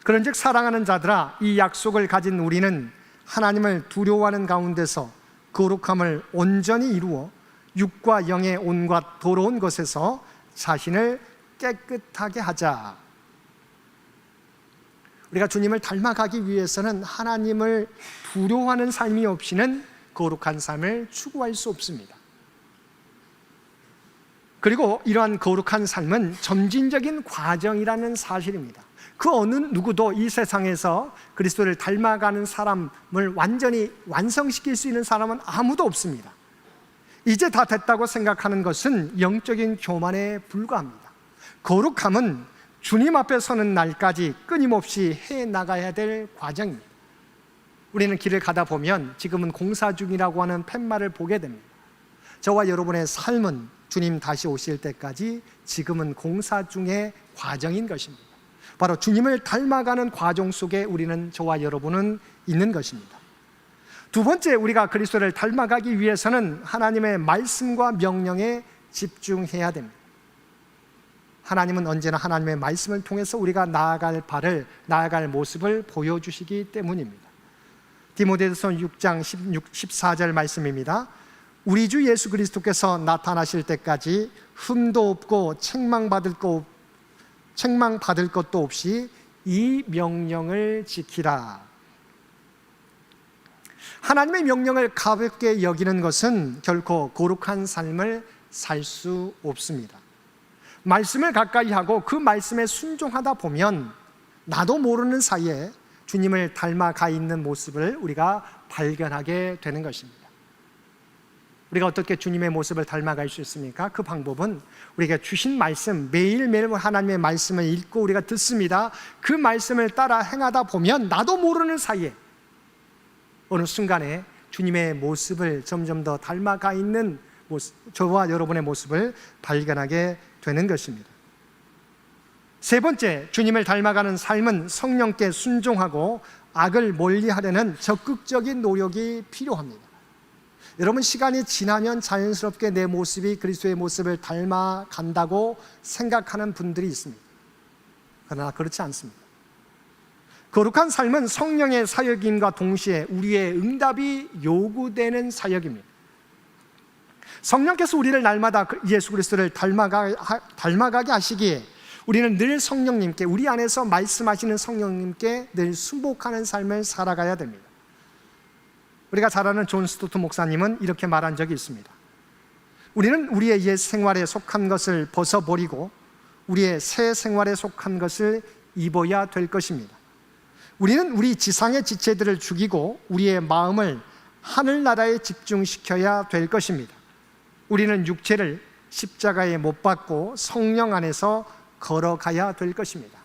그런즉 사랑하는 자들아 이 약속을 가진 우리는 하나님을 두려워하는 가운데서 거룩함을 온전히 이루어 육과 영의 온갖 더러운 것에서 자신을 깨끗하게 하자. 우리가 주님을 닮아가기 위해서는 하나님을 두려워하는 삶이 없이는 거룩한 삶을 추구할 수 없습니다. 그리고 이러한 거룩한 삶은 점진적인 과정이라는 사실입니다. 그 어느 누구도 이 세상에서 그리스도를 닮아가는 사람을 완전히 완성시킬 수 있는 사람은 아무도 없습니다. 이제 다 됐다고 생각하는 것은 영적인 교만에 불과합니다. 거룩함은 주님 앞에 서는 날까지 끊임없이 해나가야 될 과정입니다. 우리는 길을 가다 보면 지금은 공사 중이라고 하는 팻말을 보게 됩니다. 저와 여러분의 삶은 주님 다시 오실 때까지 지금은 공사 중의 과정인 것입니다. 바로 주님을 닮아가는 과정 속에 우리는 저와 여러분은 있는 것입니다. 두 번째, 우리가 그리스도를 닮아가기 위해서는 하나님의 말씀과 명령에 집중해야 됩니다. 하나님은 언제나 하나님의 말씀을 통해서 우리가 나아갈 모습을 보여주시기 때문입니다. 디모데후서 6장 14절 말씀입니다. 우리 주 예수 그리스도께서 나타나실 때까지 흠도 없고 책망받을 것도 없이 이 명령을 지키라. 하나님의 명령을 가볍게 여기는 것은 결코 거룩한 삶을 살 수 없습니다. 말씀을 가까이 하고 그 말씀에 순종하다 보면 나도 모르는 사이에 주님을 닮아가 있는 모습을 우리가 발견하게 되는 것입니다. 우리가 어떻게 주님의 모습을 닮아갈 수 있습니까? 그 방법은 우리가 주신 말씀, 매일매일 하나님의 말씀을 읽고 우리가 듣습니다. 그 말씀을 따라 행하다 보면 나도 모르는 사이에 어느 순간에 주님의 모습을 점점 더 닮아가 있는 모습, 저와 여러분의 모습을 발견하게 되는 것입니다. 세 번째, 주님을 닮아가는 삶은 성령께 순종하고 악을 멀리하려는 적극적인 노력이 필요합니다. 여러분, 시간이 지나면 자연스럽게 내 모습이 그리스도의 모습을 닮아간다고 생각하는 분들이 있습니다. 그러나 그렇지 않습니다. 거룩한 삶은 성령의 사역임과 동시에 우리의 응답이 요구되는 사역입니다. 성령께서 우리를 날마다 예수 그리스도를 닮아가게 하시기에 우리는 늘 성령님께, 우리 안에서 말씀하시는 성령님께 늘 순복하는 삶을 살아가야 됩니다. 우리가 잘 아는 존 스토트 목사님은 이렇게 말한 적이 있습니다. 우리는 우리의 옛 생활에 속한 것을 벗어버리고 우리의 새 생활에 속한 것을 입어야 될 것입니다. 우리는 우리 지상의 지체들을 죽이고 우리의 마음을 하늘나라에 집중시켜야 될 것입니다. 우리는 육체를 십자가에 못 박고 성령 안에서 걸어가야 될 것입니다.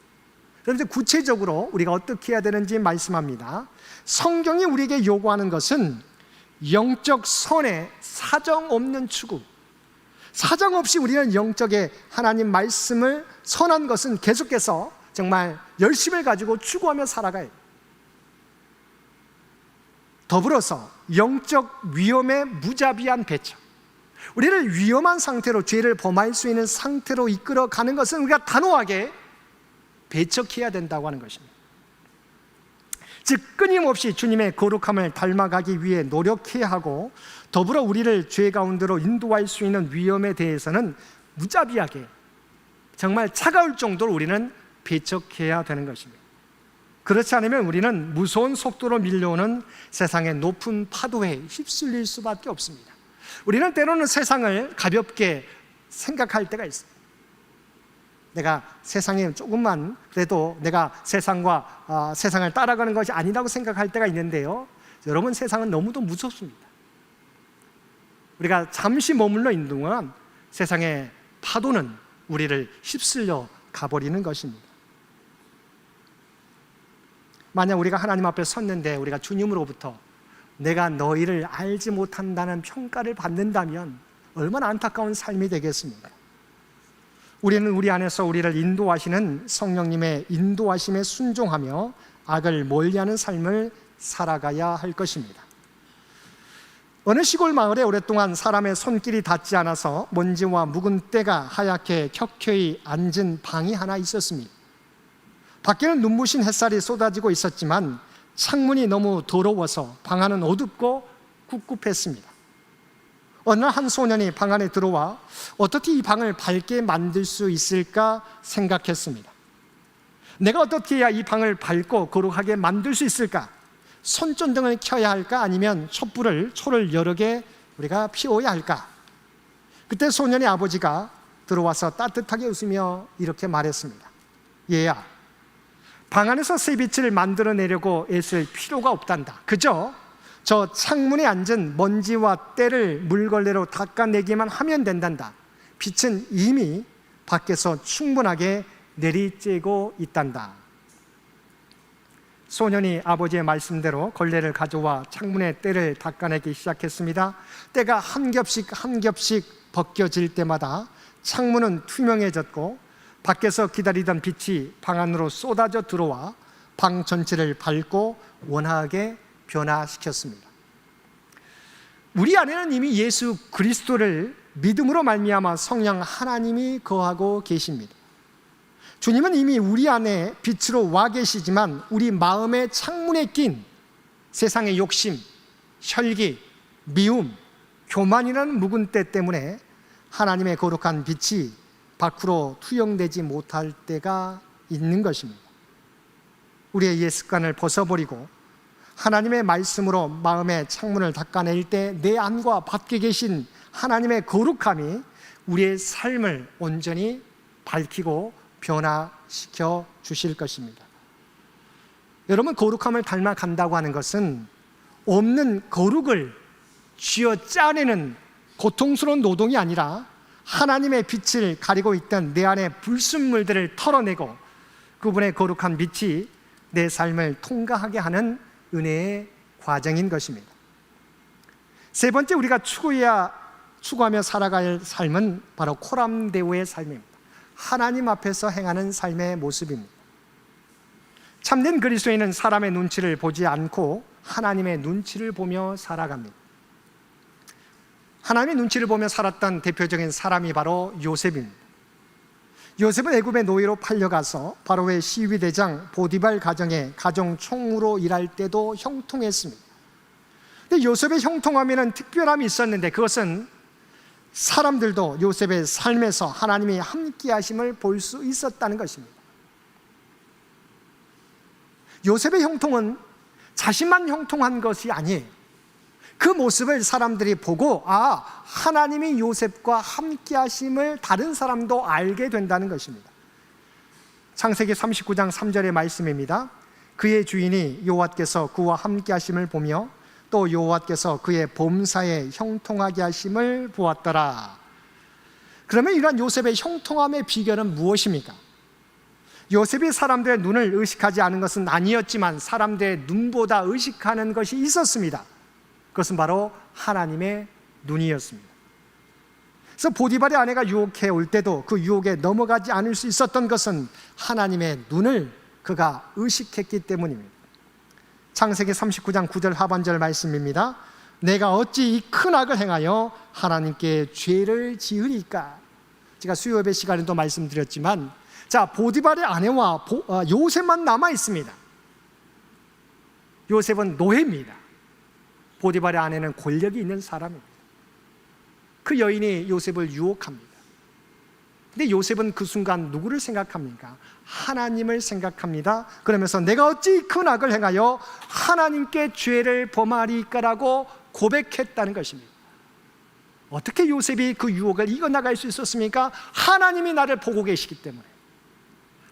그런데 구체적으로 우리가 어떻게 해야 되는지 말씀합니다. 성경이 우리에게 요구하는 것은 영적 선의 사정없는 추구, 사정없이 우리는 영적의 하나님 말씀을, 선한 것은 계속해서 정말 열심을 가지고 추구하며 살아가야 해요. 더불어서 영적 위험의 무자비한 배척, 우리를 위험한 상태로, 죄를 범할 수 있는 상태로 이끌어가는 것은 우리가 단호하게 배척해야 된다고 하는 것입니다. 즉 끊임없이 주님의 거룩함을 닮아가기 위해 노력해야 하고, 더불어 우리를 죄 가운데로 인도할 수 있는 위험에 대해서는 무자비하게, 정말 차가울 정도로 우리는 배척해야 되는 것입니다. 그렇지 않으면 우리는 무서운 속도로 밀려오는 세상의 높은 파도에 휩쓸릴 수밖에 없습니다. 우리는 때로는 세상을 가볍게 생각할 때가 있습니다. 내가 세상에 조금만, 그래도 내가 세상을 따라가는 것이 아니라고 생각할 때가 있는데요, 여러분, 세상은 너무도 무섭습니다. 우리가 잠시 머물러 있는 동안 세상의 파도는 우리를 휩쓸려 가버리는 것입니다. 만약 우리가 하나님 앞에 섰는데 우리가 주님으로부터 내가 너희를 알지 못한다는 평가를 받는다면 얼마나 안타까운 삶이 되겠습니까? 우리는 우리 안에서 우리를 인도하시는 성령님의 인도하심에 순종하며 악을 멀리하는 삶을 살아가야 할 것입니다. 어느 시골 마을에 오랫동안 사람의 손길이 닿지 않아서 먼지와 묵은 때가 하얗게 켜켜이 앉은 방이 하나 있었습니다. 밖에는 눈부신 햇살이 쏟아지고 있었지만 창문이 너무 더러워서 방 안은 어둡고 꿉꿉했습니다. 어느 날 한 소년이 방 안에 들어와 어떻게 이 방을 밝게 만들 수 있을까 생각했습니다. 내가 어떻게 해야 이 방을 밝고 거룩하게 만들 수 있을까? 손전등을 켜야 할까? 아니면 초를 여러 개 우리가 피워야 할까? 그때 소년의 아버지가 들어와서 따뜻하게 웃으며 이렇게 말했습니다. 얘야, 방 안에서 새빛을 만들어내려고 애쓸 필요가 없단다. 그저 저 창문에 앉은 먼지와 때를 물걸레로 닦아내기만 하면 된단다. 빛은 이미 밖에서 충분하게 내리쬐고 있단다. 소년이 아버지의 말씀대로 걸레를 가져와 창문의 때를 닦아내기 시작했습니다. 때가 한 겹씩 벗겨질 때마다 창문은 투명해졌고 밖에서 기다리던 빛이 방 안으로 쏟아져 들어와 방 전체를 밝고 원하게 변화시켰습니다. 우리 안에는 이미 예수 그리스도를 믿음으로 말미암아 성령 하나님이 거하고 계십니다. 주님은 이미 우리 안에 빛으로 와 계시지만 우리 마음의 창문에 낀 세상의 욕심, 혈기, 미움, 교만이라는 묵은 때 때문에 하나님의 거룩한 빛이 밖으로 투영되지 못할 때가 있는 것입니다. 우리의 옛 습관을 벗어버리고 하나님의 말씀으로 마음의 창문을 닦아낼 때 내 안과 밖에 계신 하나님의 거룩함이 우리의 삶을 온전히 밝히고 변화시켜 주실 것입니다. 여러분, 거룩함을 닮아간다고 하는 것은 없는 거룩을 쥐어 짜내는 고통스러운 노동이 아니라 하나님의 빛을 가리고 있던 내 안의 불순물들을 털어내고 그분의 거룩한 빛이 내 삶을 통과하게 하는 은혜의 과정인 것입니다. 세 번째, 우리가 추구하며 살아갈 삶은 바로 코람데오의 삶입니다. 하나님 앞에서 행하는 삶의 모습입니다. 참된 그리스도인은 사람의 눈치를 보지 않고 하나님의 눈치를 보며 살아갑니다. 하나님의 눈치를 보며 살았던 대표적인 사람이 바로 요셉입니다. 요셉은 애굽의 노예로 팔려가서 바로의 시위대장 보디발 가정의 가정 총무로 일할 때도 형통했습니다. 근데 요셉의 형통함에는 특별함이 있었는데 그것은 사람들도 요셉의 삶에서 하나님이 함께 하심을 볼 수 있었다는 것입니다. 요셉의 형통은 자신만 형통한 것이 아니에요. 그 모습을 사람들이 보고 하나님이 요셉과 함께 하심을 다른 사람도 알게 된다는 것입니다. 창세기 39장 3절의 말씀입니다. 그의 주인이 여호와께서 그와 함께 하심을 보며 또 여호와께서 그의 범사에 형통하게 하심을 보았더라. 그러면 이러한 요셉의 형통함의 비결은 무엇입니까? 요셉이 사람들의 눈을 의식하지 않은 것은 아니었지만 사람들의 눈보다 의식하는 것이 있었습니다. 그것은 바로 하나님의 눈이었습니다. 그래서 보디발의 아내가 유혹해 올 때도 그 유혹에 넘어가지 않을 수 있었던 것은 하나님의 눈을 그가 의식했기 때문입니다. 창세기 39장 9절 하반절 말씀입니다. 내가 어찌 이 큰 악을 행하여 하나님께 죄를 지으리까? 제가 수요 예배 시간에도 말씀드렸지만 보디발의 아내와 요셉만 남아 있습니다. 요셉은 노예입니다. 보디발의 아내는 권력이 있는 사람입니다. 그 여인이 요셉을 유혹합니다. 근데 요셉은 그 순간 누구를 생각합니까? 하나님을 생각합니다. 그러면서 내가 어찌 큰 악을 행하여 하나님께 죄를 범하리까라고 고백했다는 것입니다. 어떻게 요셉이 그 유혹을 이겨나갈 수 있었습니까? 하나님이 나를 보고 계시기 때문에.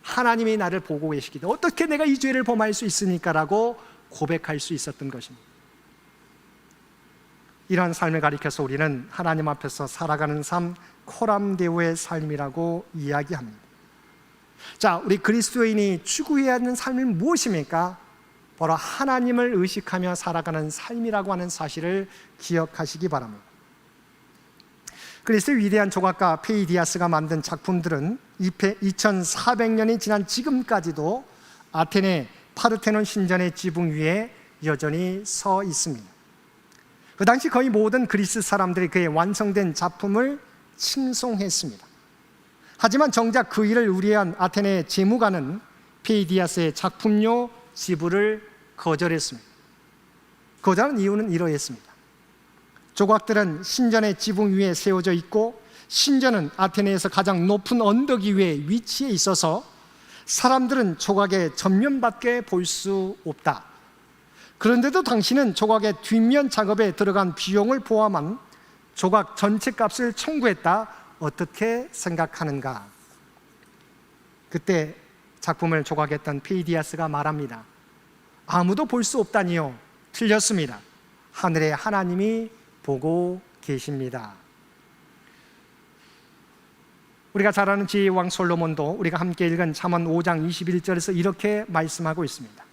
하나님이 나를 보고 계시기 때문에 어떻게 내가 이 죄를 범할 수 있습니까라고 고백할 수 있었던 것입니다. 이러한 삶을 가리켜서 우리는 하나님 앞에서 살아가는 삶, 코람데오의 삶이라고 이야기합니다. 우리 그리스도인이 추구해야 하는 삶은 무엇입니까? 바로 하나님을 의식하며 살아가는 삶이라고 하는 사실을 기억하시기 바랍니다. 그리스의 위대한 조각가 페이디아스가 만든 작품들은 2400년이 지난 지금까지도 아테네 파르테논 신전의 지붕 위에 여전히 서 있습니다. 그 당시 거의 모든 그리스 사람들이 그의 완성된 작품을 칭송했습니다. 하지만 정작 그 일을 의뢰한 아테네 재무관은 페이디아스의 작품료 지불을 거절했습니다. 거절한 이유는 이러했습니다. 조각들은 신전의 지붕 위에 세워져 있고 신전은 아테네에서 가장 높은 언덕 위에 위치해 있어서 사람들은 조각의 전면밖에 볼 수 없다. 그런데도 당신은 조각의 뒷면 작업에 들어간 비용을 포함한 조각 전체 값을 청구했다. 어떻게 생각하는가? 그때 작품을 조각했던 페이디아스가 말합니다. 아무도 볼 수 없다니요. 틀렸습니다. 하늘의 하나님이 보고 계십니다. 우리가 잘 아는 지혜의 왕 솔로몬도 우리가 함께 읽은 잠언 5장 21절에서 이렇게 말씀하고 있습니다.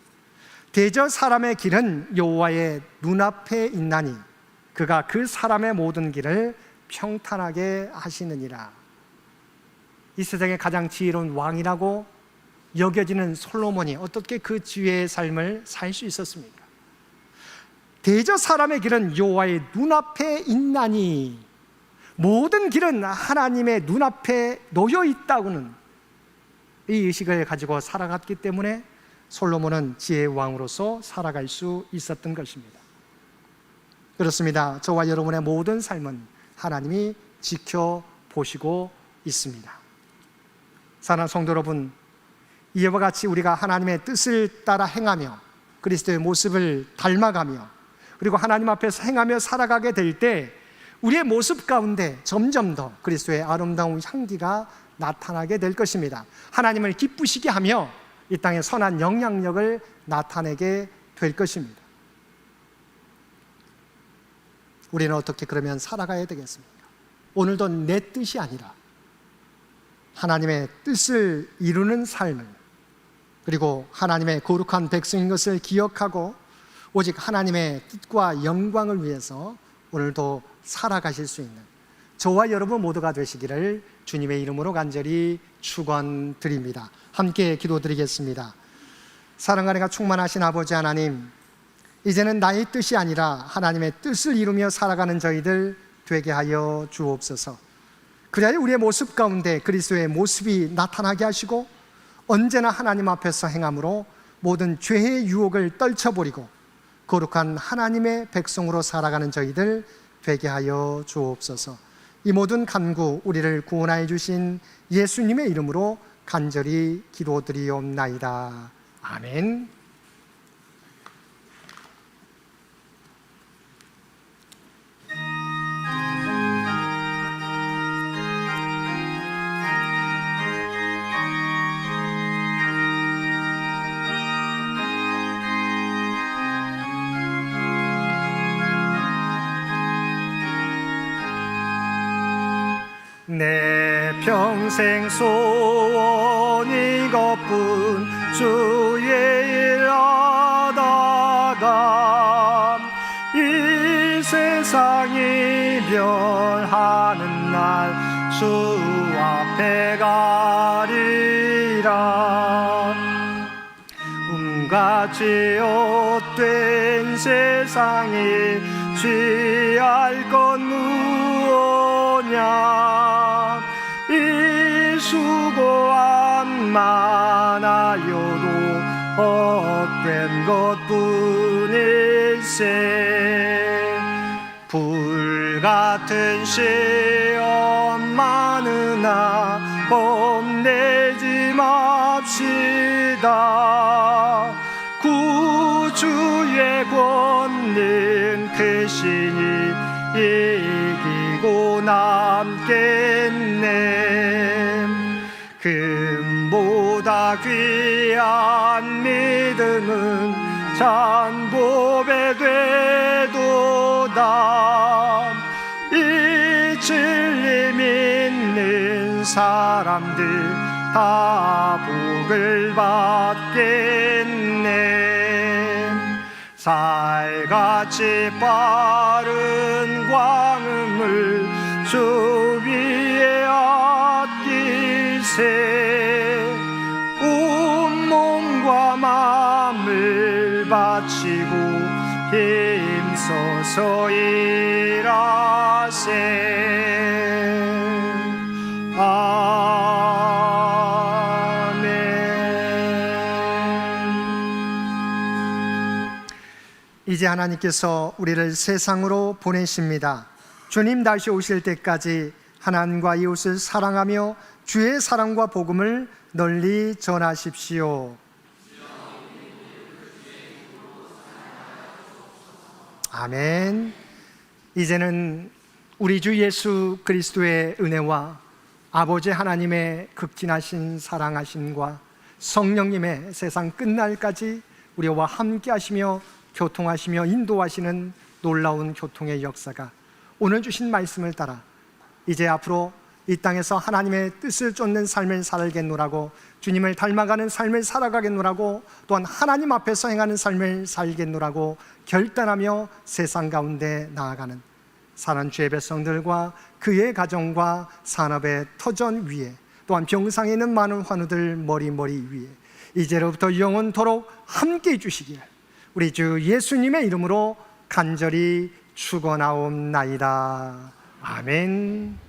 대저 사람의 길은 여호와의 눈앞에 있나니 그가 그 사람의 모든 길을 평탄하게 하시느니라. 이 세상의 가장 지혜로운 왕이라고 여겨지는 솔로몬이 어떻게 그 지혜의 삶을 살 수 있었습니까? 대저 사람의 길은 여호와의 눈앞에 있나니, 모든 길은 하나님의 눈앞에 놓여 있다고는 이 의식을 가지고 살아갔기 때문에 솔로몬은 지혜의 왕으로서 살아갈 수 있었던 것입니다. 그렇습니다. 저와 여러분의 모든 삶은 하나님이 지켜보시고 있습니다. 사랑하는 성도 여러분, 이와 같이 우리가 하나님의 뜻을 따라 행하며 그리스도의 모습을 닮아가며 그리고 하나님 앞에서 행하며 살아가게 될 때 우리의 모습 가운데 점점 더 그리스도의 아름다운 향기가 나타나게 될 것입니다. 하나님을 기쁘시게 하며 이 땅에 선한 영향력을 나타내게 될 것입니다. 우리는 어떻게 그러면 살아가야 되겠습니까? 오늘도 내 뜻이 아니라 하나님의 뜻을 이루는 삶을, 그리고 하나님의 거룩한 백성인 것을 기억하고 오직 하나님의 뜻과 영광을 위해서 오늘도 살아가실 수 있는 저와 여러분 모두가 되시기를 주님의 이름으로 간절히 축원드립니다. 함께 기도드리겠습니다. 사랑과 은혜가 충만하신 아버지 하나님, 이제는 나의 뜻이 아니라 하나님의 뜻을 이루며 살아가는 저희들 되게 하여 주옵소서. 그래야 우리의 모습 가운데 그리스도의 모습이 나타나게 하시고 언제나 하나님 앞에서 행함으로 모든 죄의 유혹을 떨쳐버리고 거룩한 하나님의 백성으로 살아가는 저희들 되게 하여 주옵소서. 이 모든 간구 우리를 구원하여 주신 예수님의 이름으로 간절히 기도드리옵나이다. 아멘. 내 평생 소원 이것뿐, 주의 일 하다가 이 세상이 변하는 날 주 앞에 가리라. 같이 헛된 세상이 취할 건 무엇냐. 이 수고한 많아요도 헛된 것뿐일세. 불같은 시험 많으나 겁내지 맙시다. 구주의 권능 크시니 이기고 남겠네. 금보다 귀한 믿음은 잔보배 되도다. 이 진리 믿는 사람들 다 복을 받겠네. 살같이 빠른 광음을 주 위에 아낄세. 온 몸과 마음을 바치고 힘써서 일하세. 이제 하나님께서 우리를 세상으로 보내십니다. 주님 다시 오실 때까지 하나님과 이웃을 사랑하며 주의 사랑과 복음을 널리 전하십시오. 아멘. 이제는 우리 주 예수 그리스도의 은혜와 아버지 하나님의 극진하신 사랑하심과 성령님의 세상 끝날까지 우리와 함께 하시며 교통하시며 인도하시는 놀라운 교통의 역사가 오늘 주신 말씀을 따라 이제 앞으로 이 땅에서 하나님의 뜻을 쫓는 삶을 살겠노라고, 주님을 닮아가는 삶을 살아가겠노라고, 또한 하나님 앞에서 행하는 삶을 살겠노라고 결단하며 세상 가운데 나아가는 사랑하는 주의 백성들과 그의 가정과 산업의 터전 위에, 또한 병상에 있는 많은 환우들 머리 위에 이제로부터 영원토록 함께 해주시기를 우리 주 예수님의 이름으로 간절히 축원하옵나이다. 아멘.